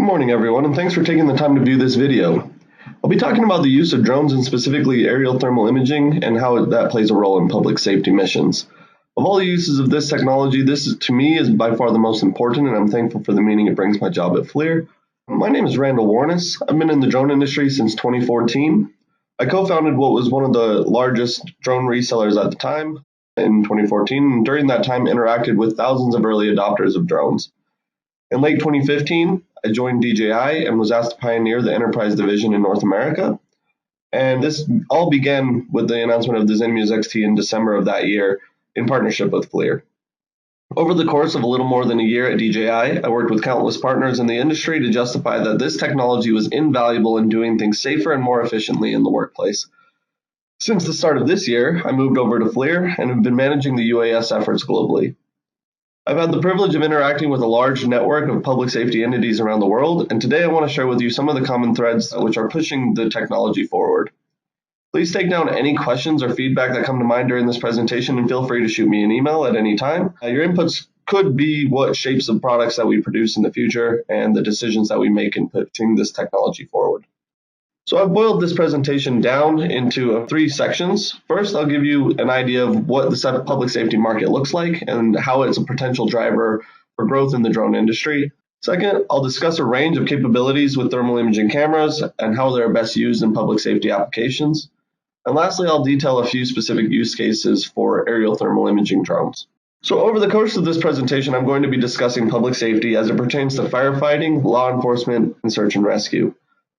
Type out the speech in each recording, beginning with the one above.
Good morning, everyone, and thanks for taking the time to view this video. I'll be talking about the use of drones and specifically aerial thermal imaging and how that plays a role in public safety missions. Of all the uses of this technology, this to me is by far the most important, and I'm thankful for the meaning it brings my job at FLIR. My name is Randall Warnes. I've been in the drone industry since 2014. I co-founded what was one of the largest drone resellers at the time in 2014, and during that time interacted with thousands of early adopters of drones. In late 2015, I joined DJI and was asked to pioneer the enterprise division in North America. And this all began with the announcement of the ZenMuse XT in December of that year in partnership with FLIR. Over the course of a little more than a year at DJI, I worked with countless partners in the industry to justify that this technology was invaluable in doing things safer and more efficiently in the workplace. Since the start of this year, I moved over to FLIR and have been managing the UAS efforts globally. I've had the privilege of interacting with a large network of public safety entities around the world, and today I want to share with you some of the common threads which are pushing the technology forward. Please take down any questions or feedback that come to mind during this presentation, and feel free to shoot me an email at any time. Your inputs could be what shapes the products that we produce in the future and the decisions that we make in putting this technology forward. So I've boiled this presentation down into 3 sections. First, I'll give you an idea of what the public safety market looks like and how it's a potential driver for growth in the drone industry. Second, I'll discuss a range of capabilities with thermal imaging cameras and how they're best used in public safety applications. And lastly, I'll detail a few specific use cases for aerial thermal imaging drones. So over the course of this presentation, I'm going to be discussing public safety as it pertains to firefighting, law enforcement, and search and rescue.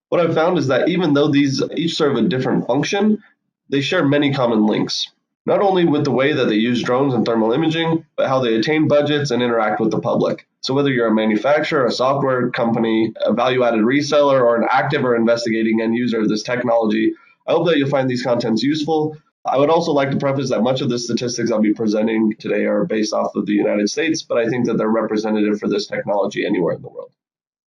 What I've found is that even though these each serve a different function, they share many common links, not only with the way that they use drones and thermal imaging, but how they attain budgets and interact with the public. So whether you're a manufacturer, a software company, a value-added reseller, or an active or investigating end user of this technology, I hope that you'll find these contents useful. I would also like to preface that much of the statistics I'll be presenting today are based off of the United States, but I think that they're representative for this technology anywhere in the world.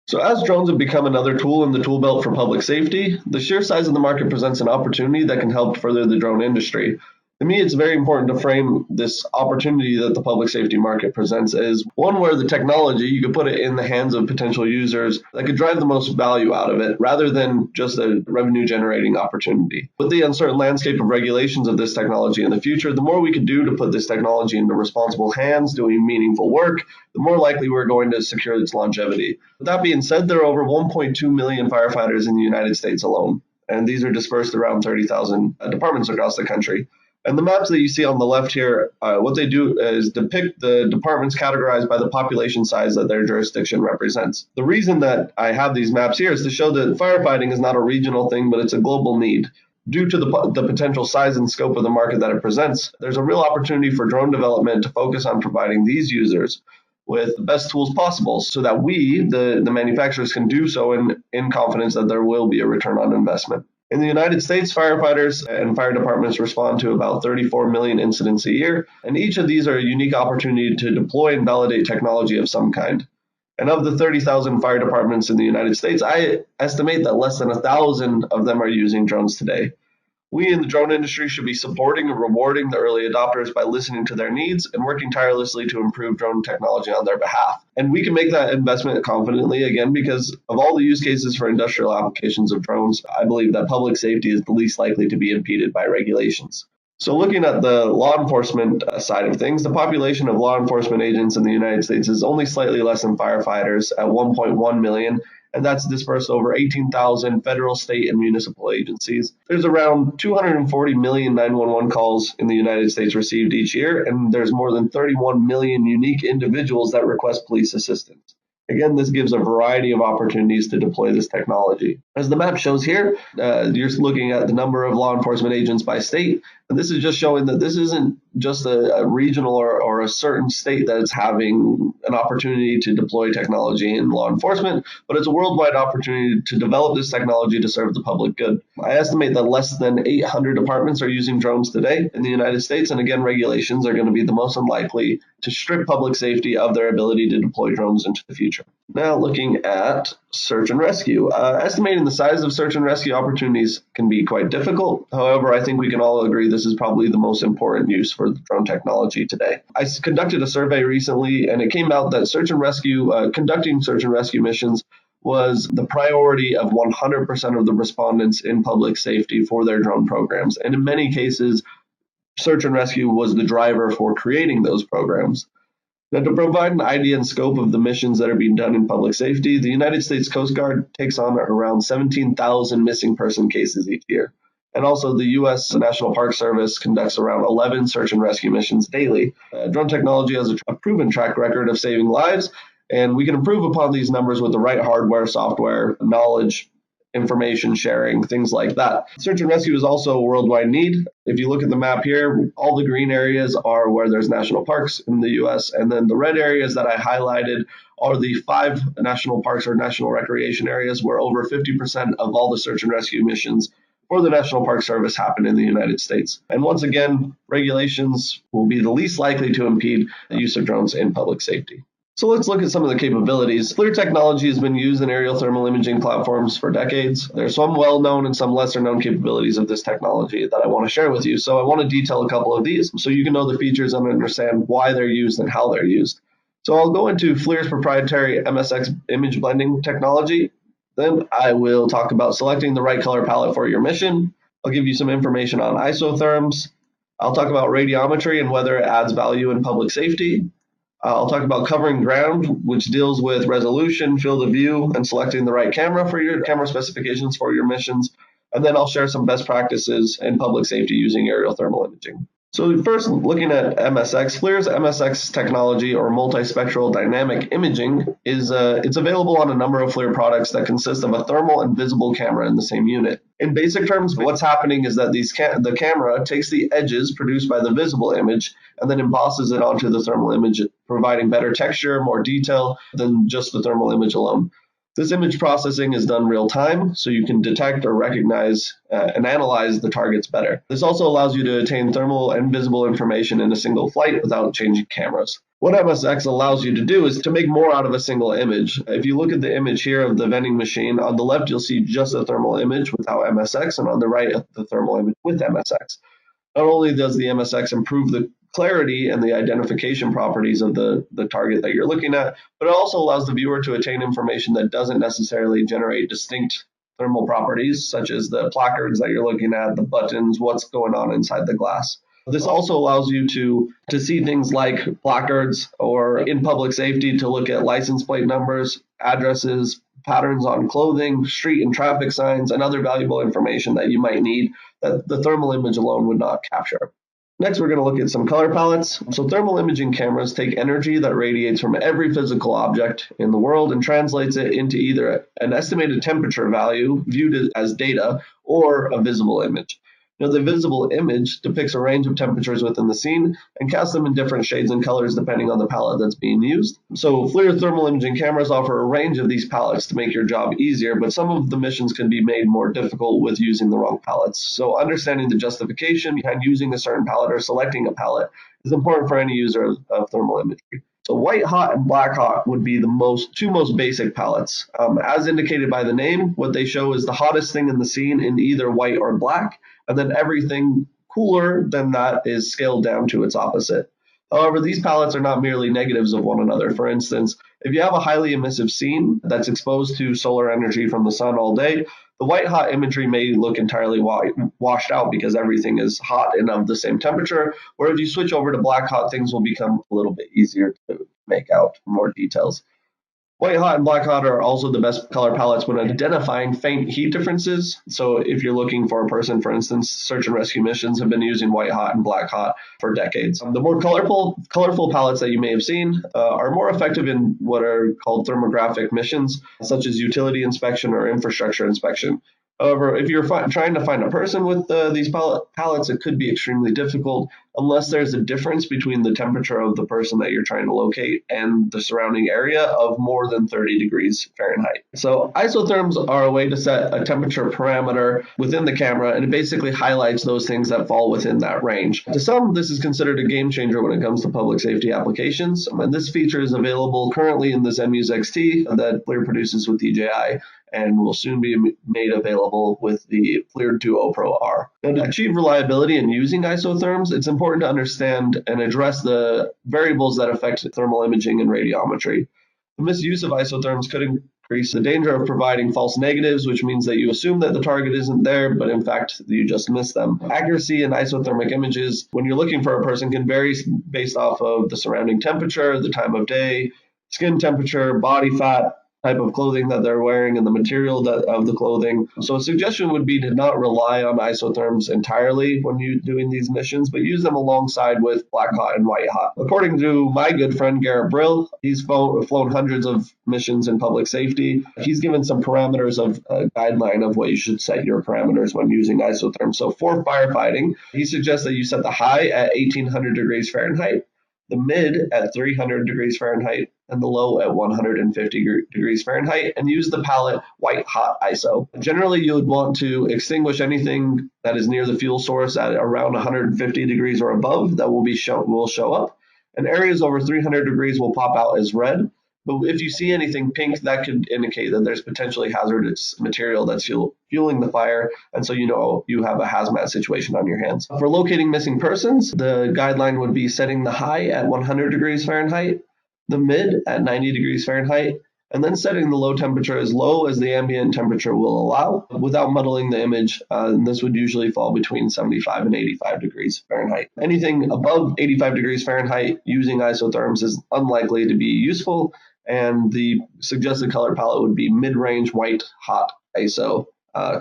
So as drones have become another tool in the tool belt for public safety, the sheer size of the market presents an opportunity that can help further the drone industry. To me, it's very important to frame this opportunity that the public safety market presents as one where the technology, you could put it in the hands of potential users that could drive the most value out of it, rather than just a revenue-generating opportunity. With the uncertain landscape of regulations of this technology in the future, the more we could do to put this technology into responsible hands doing meaningful work, the more likely we're going to secure its longevity. With that being said, there are over 1.2 million firefighters in the United States alone, and these are dispersed around 30,000 departments across the country. And the maps that you see on the left here, what they do is depict the departments categorized by the population size that their jurisdiction represents. The reason that I have these maps here is to show that firefighting is not a regional thing, but it's a global need. Due to the potential size and scope of the market that it presents, there's a real opportunity for drone development to focus on providing these users with the best tools possible so that we, the manufacturers, can do so in confidence that there will be a return on investment. In the United States, firefighters and fire departments respond to about 34 million incidents a year, and each of these are a unique opportunity to deploy and validate technology of some kind. And of the 30,000 fire departments in the United States, I estimate that less than 1,000 of them are using drones today. We in the drone industry should be supporting and rewarding the early adopters by listening to their needs and working tirelessly to improve drone technology on their behalf. And we can make that investment confidently, again, because of all the use cases for industrial applications of drones, I believe that public safety is the least likely to be impeded by regulations. So looking at the law enforcement side of things, the population of law enforcement agents in the United States is only slightly less than firefighters at 1.1 million, and that's dispersed over 18,000 federal, state, and municipal agencies. There's around 240 million 911 calls in the United States received each year, and there's more than 31 million unique individuals that request police assistance. Again, this gives a variety of opportunities to deploy this technology. As the map shows here, you're looking at the number of law enforcement agents by state, and this is just showing that this isn't just a regional or a certain state that's having an opportunity to deploy technology in law enforcement, but it's a worldwide opportunity to develop this technology to serve the public good. I estimate that less than 800 departments are using drones today in the United States, and again, regulations are going to be the most unlikely to strip public safety of their ability to deploy drones into the future. Now looking at search and rescue. Estimating the size of search and rescue opportunities can be quite difficult. However, I think we can all agree this is probably the most important use for the drone technology today. I conducted a survey recently, and it came out that conducting search and rescue missions was the priority of 100% of the respondents in public safety for their drone programs. And in many cases, search and rescue was the driver for creating those programs. Now, to provide an idea and scope of the missions that are being done in public safety, the United States Coast Guard takes on around 17,000 missing person cases each year. And also the U.S. National Park Service conducts around 11 search and rescue missions daily. Drone technology has a proven track record of saving lives, and we can improve upon these numbers with the right hardware, software, knowledge, information sharing, things like that. Search and rescue is also a worldwide need. If you look at the map here, all the green areas are where there's national parks in the US, and then the red areas that I highlighted are the 5 national parks or national recreation areas where over 50% of all the search and rescue missions for the National Park Service happen in the United States. And once again, regulations will be the least likely to impede the use of drones in public safety. So let's look at some of the capabilities. FLIR technology has been used in aerial thermal imaging platforms for decades. There's some well-known and some lesser-known capabilities of this technology that I want to share with you. So I want to detail a couple of these so you can know the features and understand why they're used and how they're used. So I'll go into FLIR's proprietary MSX image blending technology. Then I will talk about selecting the right color palette for your mission. I'll give you some information on isotherms. I'll talk about radiometry and whether it adds value in public safety. I'll talk about covering ground, which deals with resolution, field of view, and selecting the right camera for your camera specifications for your missions. And then I'll share some best practices in public safety using aerial thermal imaging. So first, looking at MSX, FLIR's MSX technology, or multispectral dynamic imaging, it's available on a number of FLIR products that consist of a thermal and visible camera in the same unit. In basic terms, what's happening is that the camera takes the edges produced by the visible image and then embosses it onto the thermal image, providing better texture, more detail than just the thermal image alone. This image processing is done real time, so you can detect or recognize and analyze the targets better. This also allows you to attain thermal and visible information in a single flight without changing cameras. What MSX allows you to do is to make more out of a single image. If you look at the image here of the vending machine, on the left you'll see just a thermal image without MSX, and on the right the thermal image with MSX. Not only does the MSX improve the clarity and the identification properties of the target that you're looking at, but it also allows the viewer to attain information that doesn't necessarily generate distinct thermal properties, such as the placards that you're looking at, the buttons, what's going on inside the glass. This also allows you to see things like placards, or in public safety to look at license plate numbers, addresses, patterns on clothing, street and traffic signs, and other valuable information that you might need that the thermal image alone would not capture. Next, we're going to look at some color palettes. So thermal imaging cameras take energy that radiates from every physical object in the world and translates it into either an estimated temperature value viewed as data or a visible image. Now, the visible image depicts a range of temperatures within the scene and casts them in different shades and colors depending on the palette that's being used. So FLIR thermal imaging cameras offer a range of these palettes to make your job easier, but some of the missions can be made more difficult with using the wrong palettes. So understanding the justification behind using a certain palette or selecting a palette is important for any user of thermal imagery. So white hot and black hot would be the two most basic palettes. As indicated by the name, what they show is the hottest thing in the scene in either white or black, and then everything cooler than that is scaled down to its opposite. However, these palettes are not merely negatives of one another. For instance, if you have a highly emissive scene that's exposed to solar energy from the sun all day, the white hot imagery may look entirely washed out because everything is hot and of the same temperature, or if you switch over to black hot, things will become a little bit easier to make out more details. White hot and black hot are also the best color palettes when identifying faint heat differences. So if you're looking for a person, for instance, search and rescue missions have been using white hot and black hot for decades. The more colorful palettes that you may have seen are more effective in what are called thermographic missions, such as utility inspection or infrastructure inspection. However, if you're trying to find a person with these palettes, it could be extremely difficult unless there's a difference between the temperature of the person that you're trying to locate and the surrounding area of more than 30 degrees Fahrenheit. So isotherms are a way to set a temperature parameter within the camera, and it basically highlights those things that fall within that range. To some, this is considered a game changer when it comes to public safety applications, and this feature is available currently in the ZEMUS XT that FLIR produces with DJI, and will soon be made available with the FLIR Duo Pro R. Now, to achieve reliability in using isotherms, it's important to understand and address the variables that affect thermal imaging and radiometry. The misuse of isotherms could the danger of providing false negatives, which means that you assume that the target isn't there, but in fact you just miss them. Accuracy in isothermic images, when you're looking for a person, can vary based off of the surrounding temperature, the time of day, skin temperature, body fat, type of clothing that they're wearing, and the material of the clothing. So a suggestion would be to not rely on isotherms entirely when you're doing these missions, but use them alongside with black hot and white hot. According to my good friend Garrett Brill, he's flown hundreds of missions in public safety. He's given some parameters of a guideline of what you should set your parameters when using isotherms. So for firefighting, he suggests that you set the high at 1800 degrees Fahrenheit, the mid at 300 degrees Fahrenheit, and the low at 150 degrees Fahrenheit, and use the palette white hot ISO. Generally, you would want to extinguish anything that is near the fuel source at around 150 degrees or above. That will show up, and areas over 300 degrees will pop out as red. But if you see anything pink, that could indicate that there's potentially hazardous material that's fueling the fire, and so you know you have a hazmat situation on your hands. For locating missing persons, the guideline would be setting the high at 100 degrees Fahrenheit, the mid at 90 degrees Fahrenheit, and then setting the low temperature as low as the ambient temperature will allow without muddling the image. And this would usually fall between 75 and 85 degrees Fahrenheit. Anything above 85 degrees Fahrenheit using isotherms is unlikely to be useful, and the suggested color palette would be mid-range white hot ISO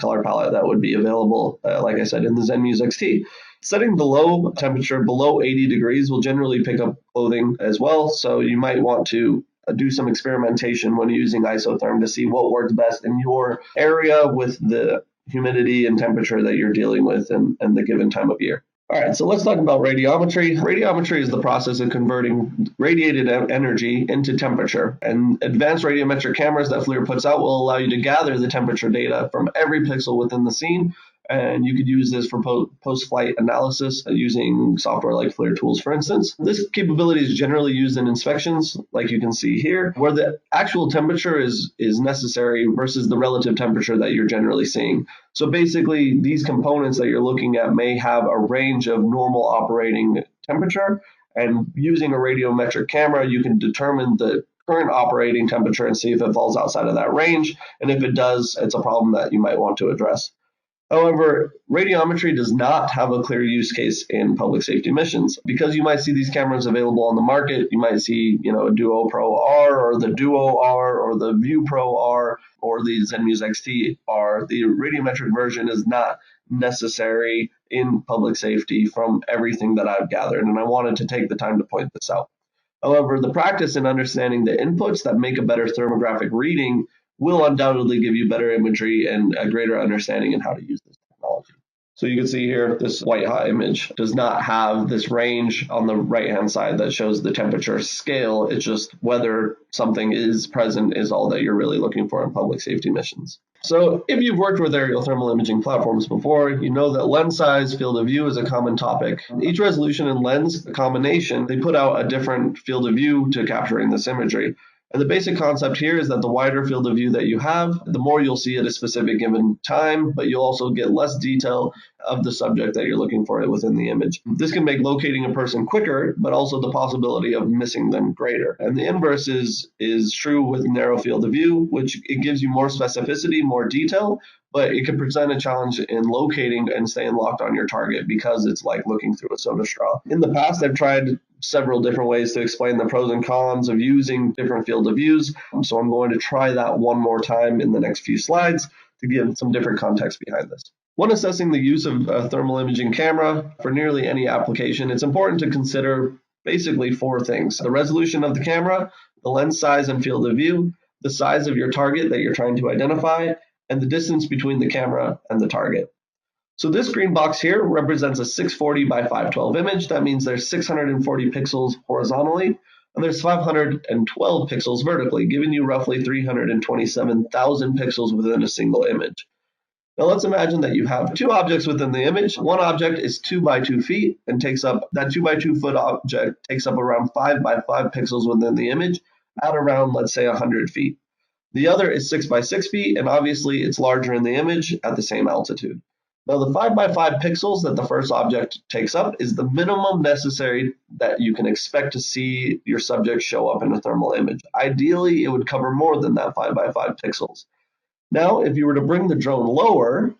color palette that would be available, like I said, in the ZenMuse XT. Setting the low temperature below 80 degrees will generally pick up clothing as well, so you might want to do some experimentation when using isotherm to see what works best in your area with the humidity and temperature that you're dealing with and the given time of year. All right, so let's talk about radiometry. Radiometry is the process of converting radiated energy into temperature, and advanced radiometric cameras that FLIR puts out will allow you to gather the temperature data from every pixel within the scene, and you could use this for post-flight analysis using software like FLIR tools, for instance. This capability is generally used in inspections, like you can see here, where the actual temperature is necessary versus the relative temperature that you're generally seeing. So basically, these components that you're looking at may have a range of normal operating temperature, and using a radiometric camera, you can determine the current operating temperature and see if it falls outside of that range, and if it does, it's a problem that you might want to address. However, radiometry does not have a clear use case in public safety missions. Because you might see these cameras available on the market, you might see, a Duo Pro R or the Duo R or the View Pro R or the ZenMuse XT R. The radiometric version is not necessary in public safety from everything that I've gathered, and I wanted to take the time to point this out. However, the practice in understanding the inputs that make a better thermographic reading will undoubtedly give you better imagery and a greater understanding in how to use this technology. So you can see here, this white hot image does not have this range on the right-hand side that shows the temperature scale. It's just whether something is present is all that you're really looking for in public safety missions. So if you've worked with aerial thermal imaging platforms before, you know that lens size, field of view is a common topic. Each resolution and lens combination, they put out a different field of view to capturing this imagery. And the basic concept here is that the wider field of view that you have, the more you'll see at a specific given time, but you'll also get less detail of the subject that you're looking for within the image. This can make locating a person quicker, but also the possibility of missing them greater. And the inverse is true with narrow field of view, which it gives you more specificity, more detail, but it can present a challenge in locating and staying locked on your target because it's like looking through a soda straw. In the past, I've tried several different ways to explain the pros and cons of using different field of views. So I'm going to try that one more time in the next few slides to give some different context behind this. When assessing the use of a thermal imaging camera for nearly any application, it's important to consider basically four things: the resolution of the camera, the lens size and field of view, the size of your target that you're trying to identify, and the distance between the camera and the target. So this green box here represents a 640 by 512 image. That means there's 640 pixels horizontally, and there's 512 pixels vertically, giving you roughly 327,000 pixels within a single image. Now let's imagine that you have two objects within the image. One object is 2 by 2 feet and that 2 by 2 foot object takes up around 5 by 5 pixels within the image at around, let's say, 100 feet. The other is 6 by 6 feet, and obviously it's larger in the image at the same altitude. Now, the 5 by 5 pixels that the first object takes up is the minimum necessary that you can expect to see your subject show up in a thermal image. Ideally, it would cover more than that 5 by 5 pixels. Now, if you were to bring the drone lower,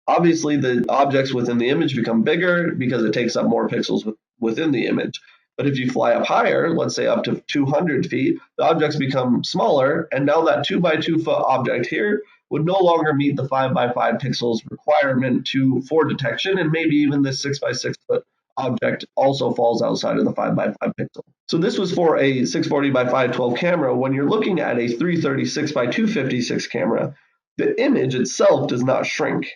obviously the objects within the image become bigger because it takes up more pixels within the image. But if you fly up higher, let's say up to 200 feet, the objects become smaller, and now that 2 by 2 foot object here would no longer meet the 5 by 5 pixels requirement for detection, and maybe even this 6 by 6 foot object also falls outside of the 5 by 5 pixel. So this was for a 640 by 512 camera. When you're looking at a 336 by 256 camera, the image itself does not shrink,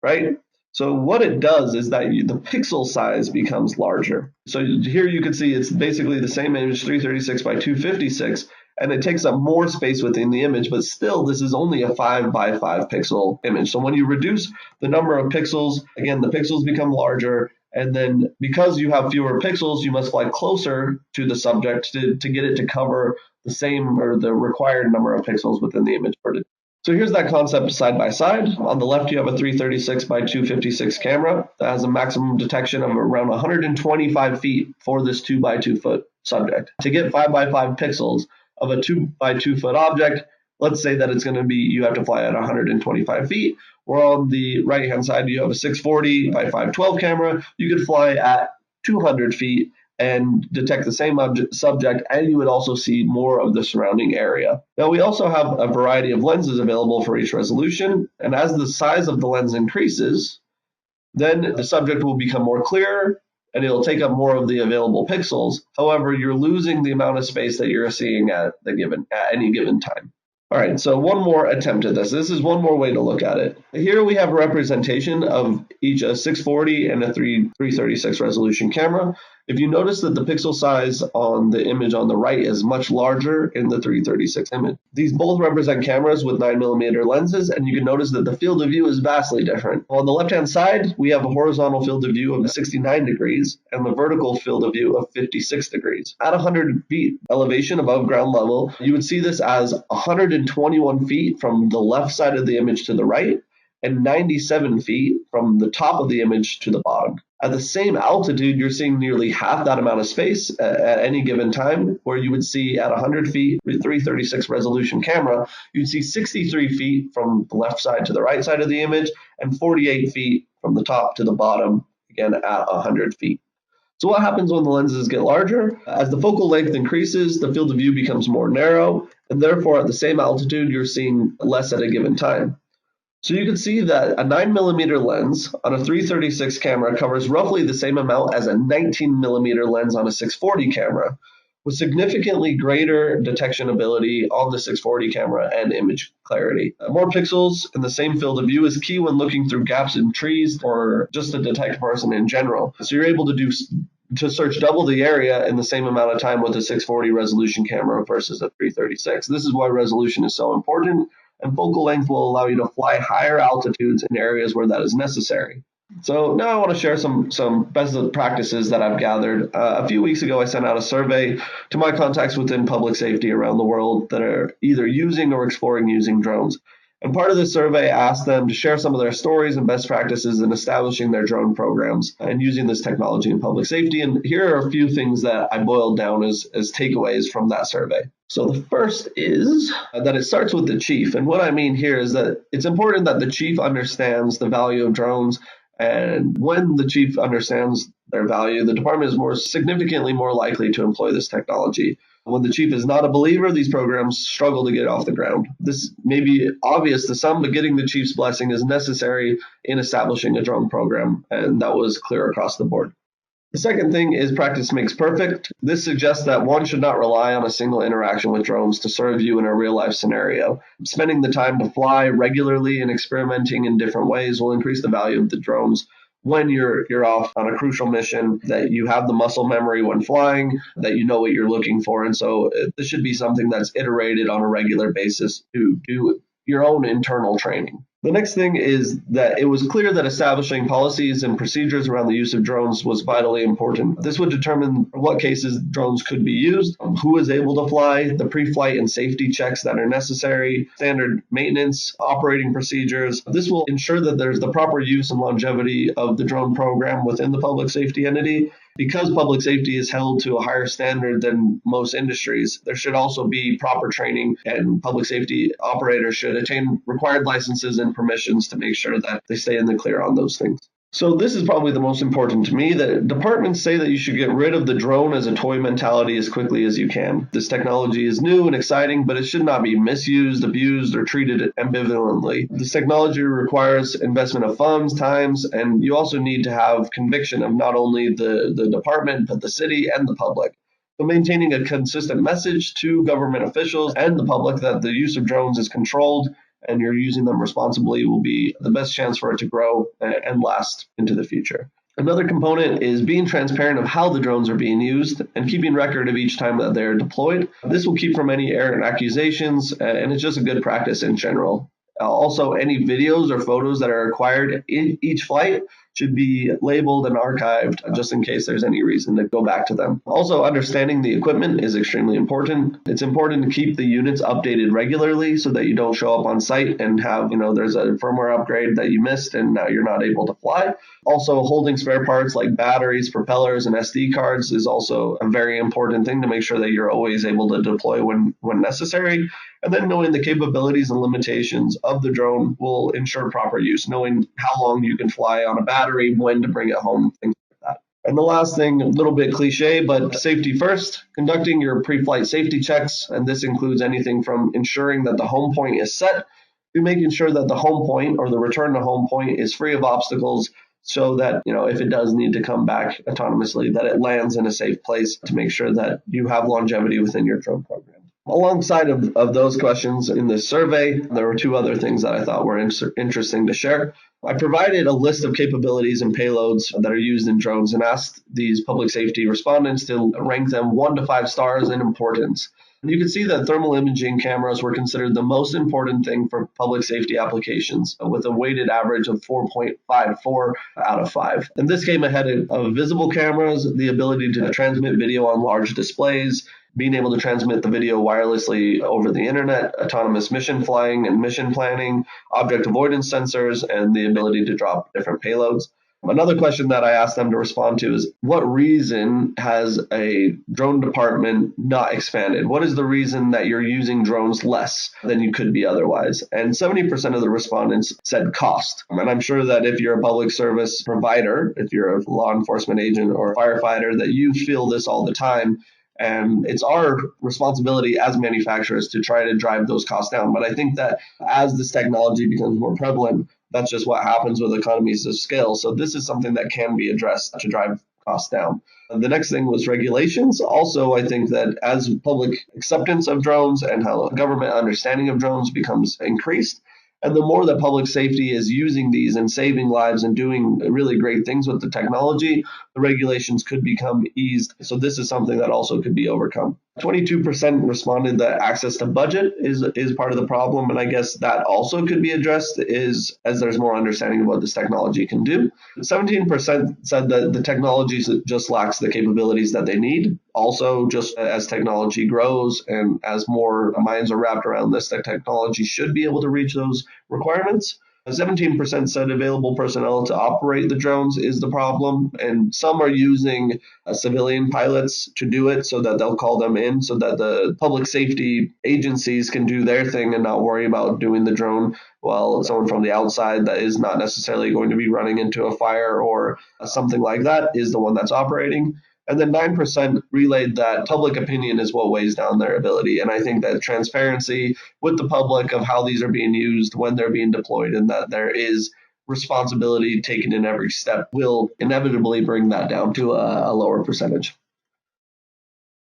right? So what it does is that the pixel size becomes larger. So here you can see it's basically the same image, 336 by 256, and it takes up more space within the image, but still this is only a 5 by 5 pixel image. So when you reduce the number of pixels, again, the pixels become larger, and then because you have fewer pixels, you must fly closer to the subject to get it to cover the same or the required number of pixels within the image. So here's that concept side by side. On the left, you have a 336 by 256 camera that has a maximum detection of around 125 feet for this 2 by 2 foot subject. To get 5 by 5 pixels of a 2 by 2 foot object, let's say that it's going to be, you have to fly at 125 feet. Or on the right hand side, you have a 640 by 512 camera. You could fly at 200 feet and detect the same subject, and you would also see more of the surrounding area. Now, we also have a variety of lenses available for each resolution, and as the size of the lens increases, then the subject will become more clear, and it'll take up more of the available pixels. However, you're losing the amount of space that you're seeing at any given time. All right, so one more attempt at this. This is one more way to look at it. Here we have a representation of each a 640 and a 336 resolution camera. If you notice that the pixel size on the image on the right is much larger in the 336 image. These both represent cameras with 9mm lenses, and you can notice that the field of view is vastly different. On the left-hand side, we have a horizontal field of view of 69 degrees and the vertical field of view of 56 degrees. At 100 feet elevation above ground level, you would see this as 121 feet from the left side of the image to the right, and 97 feet from the top of the image to the bottom. At the same altitude, you're seeing nearly half that amount of space at any given time, where you would see at 100 feet with 336 resolution camera, you'd see 63 feet from the left side to the right side of the image and 48 feet from the top to the bottom, again at 100 feet. So what happens when the lenses get larger? As the focal length increases, the field of view becomes more narrow, and therefore at the same altitude, you're seeing less at a given time. So you can see that a 9mm lens on a 336 camera covers roughly the same amount as a 19mm lens on a 640 camera, with significantly greater detection ability on the 640 camera and image clarity. More pixels in the same field of view is key when looking through gaps in trees or just to detect a person in general. So you're able to search double the area in the same amount of time with a 640 resolution camera versus a 336. This is why resolution is so important, and focal length will allow you to fly higher altitudes in areas where that is necessary. So now I want to share some best practices that I've gathered. A few weeks ago, I sent out a survey to my contacts within public safety around the world that are either using or exploring using drones. And part of the survey asked them to share some of their stories and best practices in establishing their drone programs and using this technology in public safety. And here are a few things that I boiled down as takeaways from that survey. So the first is that it starts with the chief. And what I mean here is that it's important that the chief understands the value of drones. And when the chief understands their value, the department is significantly more likely to employ this technology. When the chief is not a believer, these programs struggle to get off the ground. This may be obvious to some, but getting the chief's blessing is necessary in establishing a drone program, and that was clear across the board. The second thing is practice makes perfect. This suggests that one should not rely on a single interaction with drones to serve you in a real-life scenario. Spending the time to fly regularly and experimenting in different ways will increase the value of the drones when you're off on a crucial mission, that you have the muscle memory when flying, that you know what you're looking for. And so this should be something that's iterated on a regular basis to do your own internal training. The next thing is that it was clear that establishing policies and procedures around the use of drones was vitally important. This would determine what cases drones could be used, who is able to fly, the pre-flight and safety checks that are necessary, standard maintenance, operating procedures. This will ensure that there's the proper use and longevity of the drone program within the public safety entity. Because public safety is held to a higher standard than most industries, there should also be proper training, and public safety operators should attain required licenses and permissions to make sure that they stay in the clear on those things. So this is probably the most important to me, that departments say that you should get rid of the drone as a toy mentality as quickly as you can. This technology is new and exciting, but it should not be misused, abused, or treated ambivalently. This technology requires investment of funds, times, and you also need to have conviction of not only the department, but the city and the public. So maintaining a consistent message to government officials and the public that the use of drones is controlled and you're using them responsibly will be the best chance for it to grow and last into the future. Another component is being transparent of how the drones are being used and keeping record of each time that they're deployed. This will keep from any errant accusations, and it's just a good practice in general. Also, any videos or photos that are acquired in each flight should be labeled and archived just in case there's any reason to go back to them. Also, understanding the equipment is extremely important. It's important to keep the units updated regularly so that you don't show up on site and have, there's a firmware upgrade that you missed and now you're not able to fly. Also, holding spare parts like batteries, propellers, and SD cards is also a very important thing to make sure that you're always able to deploy when necessary. And then knowing the capabilities and limitations of the drone will ensure proper use, knowing how long you can fly on a battery, when to bring it home, things like that. And the last thing, a little bit cliche, but safety first, conducting your pre-flight safety checks. And this includes anything from ensuring that the home point is set to making sure that the home point or the return to home point is free of obstacles, so that, if it does need to come back autonomously, that it lands in a safe place to make sure that you have longevity within your drone program. Alongside of those questions in this survey, there were two other things that I thought were interesting to share. I provided a list of capabilities and payloads that are used in drones and asked these public safety respondents to rank them 1 to 5 stars in importance. You can see that thermal imaging cameras were considered the most important thing for public safety applications, with a weighted average of 4.54 out of 5. And this came ahead of visible cameras, the ability to transmit video on large displays, being able to transmit the video wirelessly over the internet, autonomous mission flying and mission planning, object avoidance sensors, and the ability to drop different payloads. Another question that I asked them to respond to is, what reason has a drone department not expanded? What is the reason that you're using drones less than you could be otherwise? And 70% of the respondents said cost. And I'm sure that if you're a public service provider, if you're a law enforcement agent or a firefighter, that you feel this all the time. And it's our responsibility as manufacturers to try to drive those costs down. But I think that as this technology becomes more prevalent, that's just what happens with economies of scale. So this is something that can be addressed to drive costs down. The next thing was regulations. Also, I think that as public acceptance of drones and how government understanding of drones becomes increased, and the more that public safety is using these and saving lives and doing really great things with the technology, the regulations could become eased. So this is something that also could be overcome. 22% responded that access to budget is part of the problem. And I guess that also could be addressed as there's more understanding of what this technology can do. 17% said that the technology just lacks the capabilities that they need. Also, just as technology grows and as more minds are wrapped around this, that technology should be able to reach those requirements. 17% said available personnel to operate the drones is the problem, and some are using civilian pilots to do it so that they'll call them in so that the public safety agencies can do their thing and not worry about doing the drone, while someone from the outside that is not necessarily going to be running into a fire or something like that is the one that's operating. And then 9% relayed that public opinion is what weighs down their ability. And I think that transparency with the public of how these are being used, when they're being deployed, and that there is responsibility taken in every step will inevitably bring that down to a lower percentage.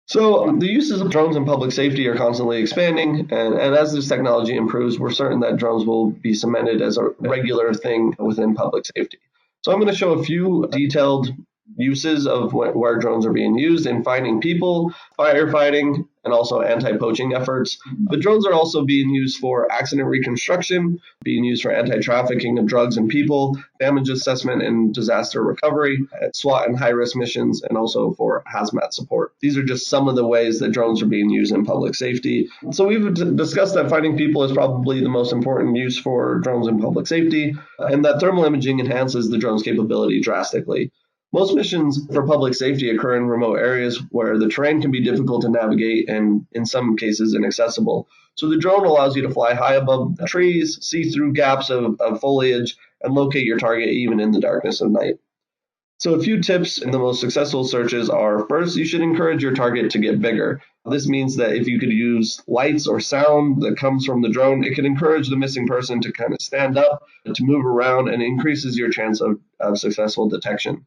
So the uses of drones in public safety are constantly expanding, and as this technology improves, we're certain that drones will be cemented as a regular thing within public safety. So I'm going to show a few detailed uses of where drones are being used in finding people, firefighting, and also anti-poaching efforts. But drones are also being used for accident reconstruction, being used for anti-trafficking of drugs and people, damage assessment and disaster recovery, SWAT and high-risk missions, and also for hazmat support. These are just some of the ways that drones are being used in public safety. So we've discussed that finding people is probably the most important use for drones in public safety, and that thermal imaging enhances the drone's capability drastically. Most missions for public safety occur in remote areas where the terrain can be difficult to navigate and, in some cases, inaccessible. So the drone allows you to fly high above trees, see through gaps of foliage, and locate your target even in the darkness of night. So a few tips in the most successful searches are, first, you should encourage your target to get bigger. This means that if you could use lights or sound that comes from the drone, it can encourage the missing person to kind of stand up, to move around, and increases your chance of successful detection.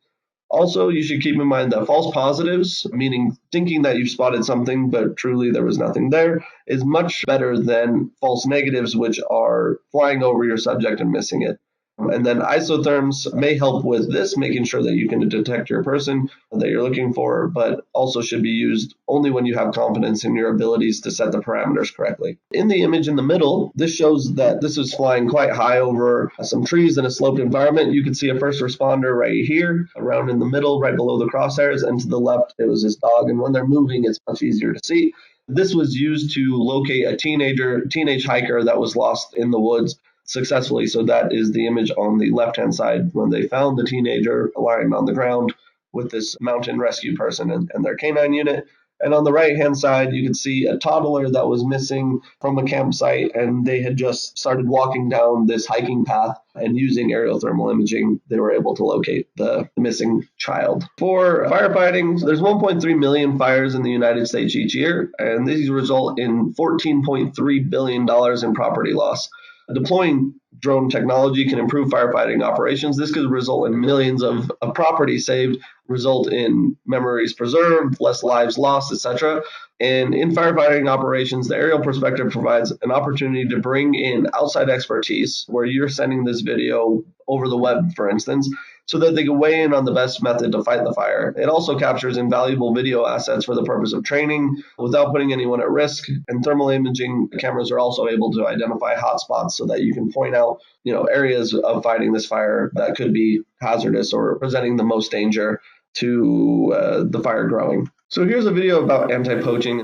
Also, you should keep in mind that false positives, meaning thinking that you've spotted something but truly there was nothing there, is much better than false negatives, which are flying over your subject and missing it. And then isotherms may help with this, making sure that you can detect your person that you're looking for, but also should be used only when you have confidence in your abilities to set the parameters correctly. In the image in the middle, this shows that this is flying quite high over some trees in a sloped environment. You can see a first responder right here, around in the middle, right below the crosshairs, and to the left, it was this dog. And when they're moving, it's much easier to see. This was used to locate a teenage hiker that was lost in the woods successfully. So that is the image on the left-hand side when they found the teenager lying on the ground with this mountain rescue person and their canine unit. And on the right-hand side, you can see a toddler that was missing from a campsite, and they had just started walking down this hiking path, and using aerial thermal imaging, they were able to locate the missing child. For firefighting, there's 1.3 million fires in the United States each year, and these result in $14.3 billion in property loss. Deploying drone technology can improve firefighting operations. This could result in millions of property saved, result in memories preserved, less lives lost, etc. And in firefighting operations, the aerial perspective provides an opportunity to bring in outside expertise, where you're sending this video over the web, for instance, so that they can weigh in on the best method to fight the fire. It also captures invaluable video assets for the purpose of training without putting anyone at risk. And thermal imaging cameras are also able to identify hotspots so that you can point out, areas of fighting this fire that could be hazardous or presenting the most danger to the fire growing. So here's a video about anti-poaching.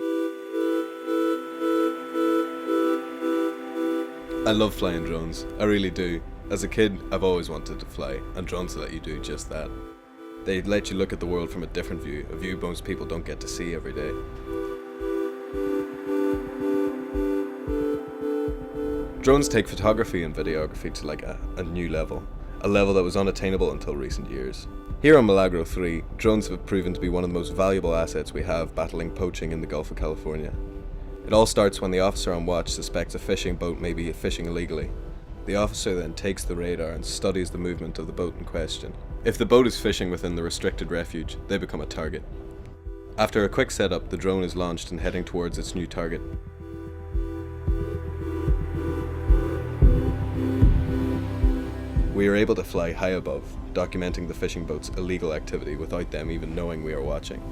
I love flying drones, I really do. As a kid, I've always wanted to fly, and drones let you do just that. They let you look at the world from a different view, a view most people don't get to see every day. Drones take photography and videography to a new level, a level that was unattainable until recent years. Here on Milagro 3, drones have proven to be one of the most valuable assets we have battling poaching in the Gulf of California. It all starts when the officer on watch suspects a fishing boat may be fishing illegally. The officer then takes the radar and studies the movement of the boat in question. If the boat is fishing within the restricted refuge, they become a target. After a quick setup, the drone is launched and heading towards its new target. We are able to fly high above, documenting the fishing boat's illegal activity without them even knowing we are watching.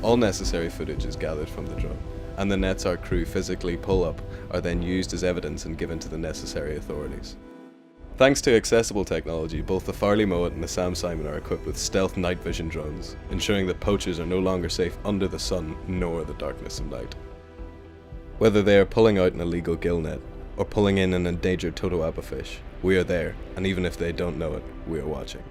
All necessary footage is gathered from the drone, and the nets our crew physically pull up are then used as evidence and given to the necessary authorities. Thanks to accessible technology, both the Farley Mowat and the Sam Simon are equipped with stealth night vision drones, ensuring that poachers are no longer safe under the sun nor the darkness of night. Whether they are pulling out an illegal gill net or pulling in an endangered totoaba fish, we are there, and even if they don't know it, we are watching.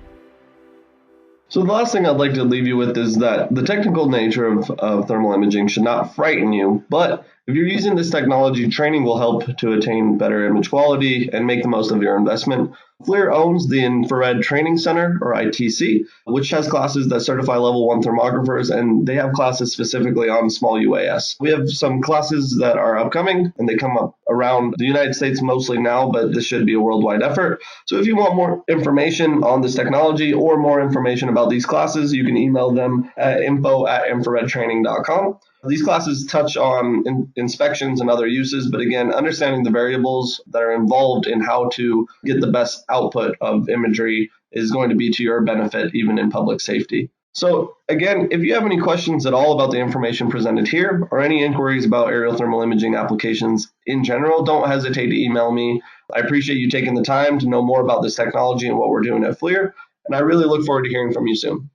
So the last thing I'd like to leave you with is that the technical nature of thermal imaging should not frighten you, but if you're using this technology, training will help to attain better image quality and make the most of your investment. FLIR owns the Infrared Training Center, or ITC, which has classes that certify level 1 thermographers, and they have classes specifically on small UAS. We have some classes that are upcoming, and they come up around the United States mostly now, but this should be a worldwide effort. So if you want more information on this technology or more information about these classes, you can email them at info@infraredtraining.com. These classes touch on inspections and other uses, but again, understanding the variables that are involved in how to get the best output of imagery is going to be to your benefit, even in public safety. So again, if you have any questions at all about the information presented here or any inquiries about aerial thermal imaging applications in general, don't hesitate to email me. I appreciate you taking the time to know more about this technology and what we're doing at FLIR, and I really look forward to hearing from you soon.